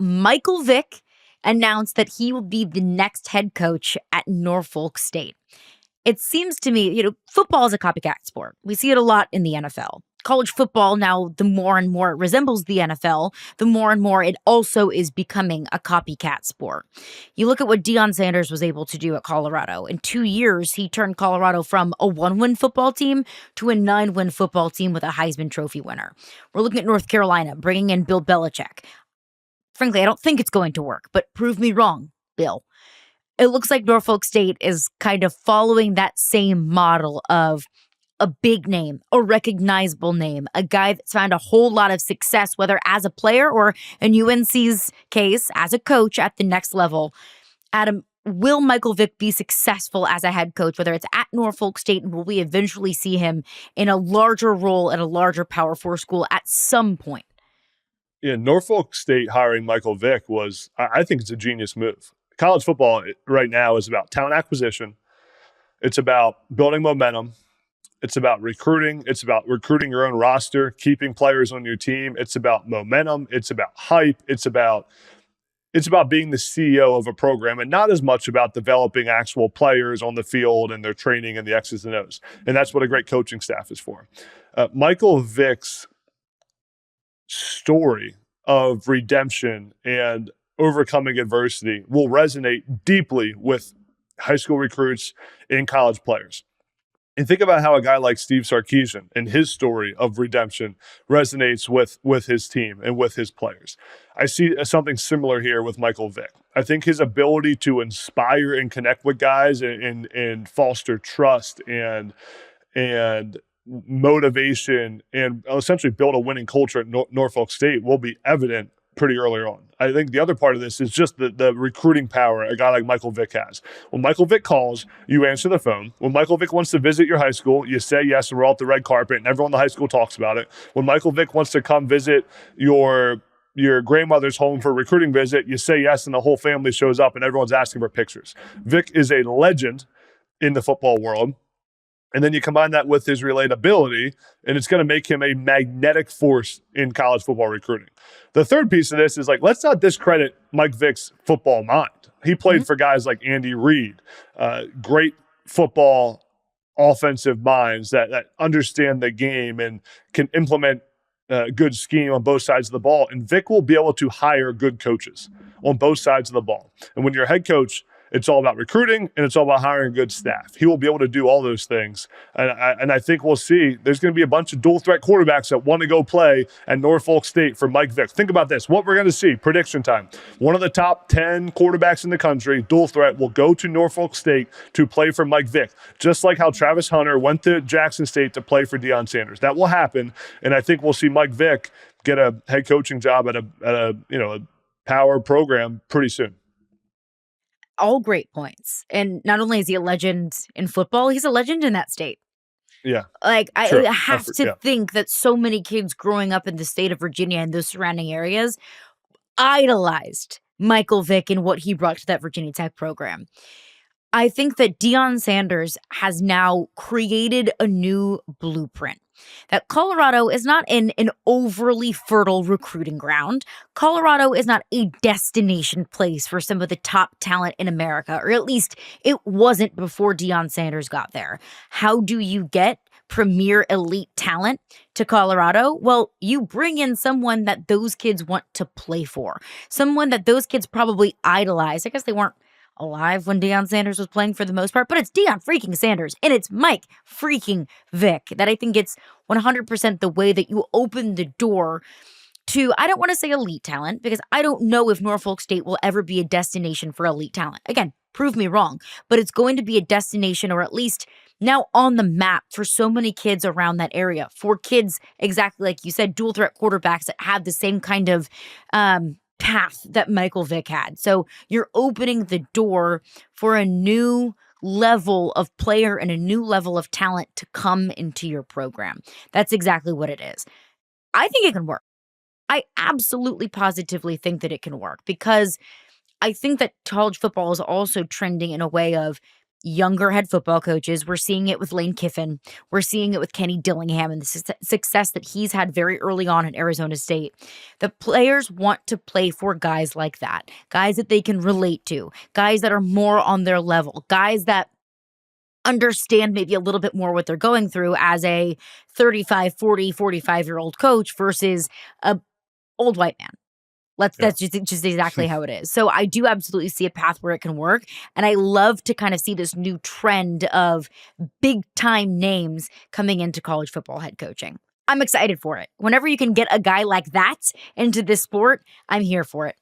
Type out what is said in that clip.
Michael Vick announced that he will be the next head coach at Norfolk State. It seems to me, football is a copycat sport. We see it a lot in the NFL. College football now, the more and more it resembles the NFL, the more and more it also is becoming a copycat sport. You look at what Deion Sanders was able to do at Colorado. In 2 years, he turned Colorado from a 1-win football team to a 9-win football team with a Heisman Trophy winner. We're looking at North Carolina, bringing in Bill Belichick. Frankly, I don't think it's going to work, but prove me wrong, Bill. It looks like Norfolk State is kind of following that same model of a big name, a recognizable name, a guy that's found a whole lot of success, whether as a player or in UNC's case, as a coach at the next level. Adam, will Michael Vick be successful as a head coach, whether it's at Norfolk State, and will we eventually see him in a larger role at a larger Power 4 school at some point? Yeah, Norfolk State hiring Michael Vick I think it's a genius move. College football right now is about talent acquisition. It's about building momentum. It's about recruiting. It's about recruiting your own roster, keeping players on your team. It's about momentum. It's about hype. It's about being the CEO of a program, and not as much about developing actual players on the field and their training and the X's and O's. And that's what a great coaching staff is for. Michael Vick's story of redemption and overcoming adversity will resonate deeply with high school recruits and college players. And think about how a guy like Steve Sarkisian and his story of redemption resonates with his team and with his players. I see something similar here with Michael Vick. I think his ability to inspire and connect with guys and foster trust and motivation and essentially build a winning culture at Norfolk State will be evident pretty early on. I think the other part of this is just the recruiting power a guy like Michael Vick has. When Michael Vick calls, you answer the phone. When Michael Vick wants to visit your high school, you say yes, and we're off the red carpet, and everyone in the high school talks about it. When Michael Vick wants to come visit your grandmother's home for a recruiting visit, you say yes, and the whole family shows up, and everyone's asking for pictures. Vick is a legend in the football world. And then you combine that with his relatability, and it's going to make him a magnetic force in college football recruiting. The third piece of this is let's not discredit Mike Vick's football mind. He played for guys like Andy Reid, great football offensive minds that understand the game and can implement a good scheme on both sides of the ball. And Vick will be able to hire good coaches on both sides of the ball. And when you're a head coach, it's all about recruiting, and it's all about hiring a good staff. He will be able to do all those things. And I think we'll see there's going to be a bunch of dual-threat quarterbacks that want to go play at Norfolk State for Mike Vick. Think about this. What we're going to see, prediction time. One of the top 10 quarterbacks in the country, dual-threat, will go to Norfolk State to play for Mike Vick, just like how Travis Hunter went to Jackson State to play for Deion Sanders. That will happen, and I think we'll see Mike Vick get a head coaching job at a power program pretty soon. All great points. And not only is he a legend in football, he's a legend in that state. Yeah. I have to think that so many kids growing up in the state of Virginia and those surrounding areas idolized Michael Vick and what he brought to that Virginia Tech program. I think that Deion Sanders has now created a new blueprint. That Colorado is not an overly fertile recruiting ground. Colorado is not a destination place for some of the top talent in America, or at least it wasn't before Deion Sanders got there. How do you get premier elite talent to Colorado? Well, you bring in someone that those kids want to play for, someone that those kids probably idolize. I guess they weren't alive when Deion Sanders was playing for the most part, but it's Deion freaking Sanders and it's Mike freaking Vick that I think it's 100% the way that you open the door to, I don't want to say elite talent, because I don't know if Norfolk State will ever be a destination for elite talent. Again, prove me wrong, but it's going to be a destination, or at least now on the map, for so many kids around that area, for kids, exactly like you said, dual threat quarterbacks that have the same kind of path that Michael Vick had. So you're opening the door for a new level of player and a new level of talent to come into your program. That's exactly what it is. I think it can work. I absolutely positively think that it can work, because I think that college football is also trending in a way of younger head football coaches. We're seeing it with Lane Kiffin. We're seeing it with Kenny Dillingham and the success that he's had very early on at Arizona State. The players want to play for guys like that, guys that they can relate to, guys that are more on their level, guys that understand maybe a little bit more what they're going through as a 35, 40, 45-year-old coach versus a old white man. That's just exactly how it is. So I do absolutely see a path where it can work. And I love to kind of see this new trend of big time names coming into college football head coaching. I'm excited for it. Whenever you can get a guy like that into this sport, I'm here for it.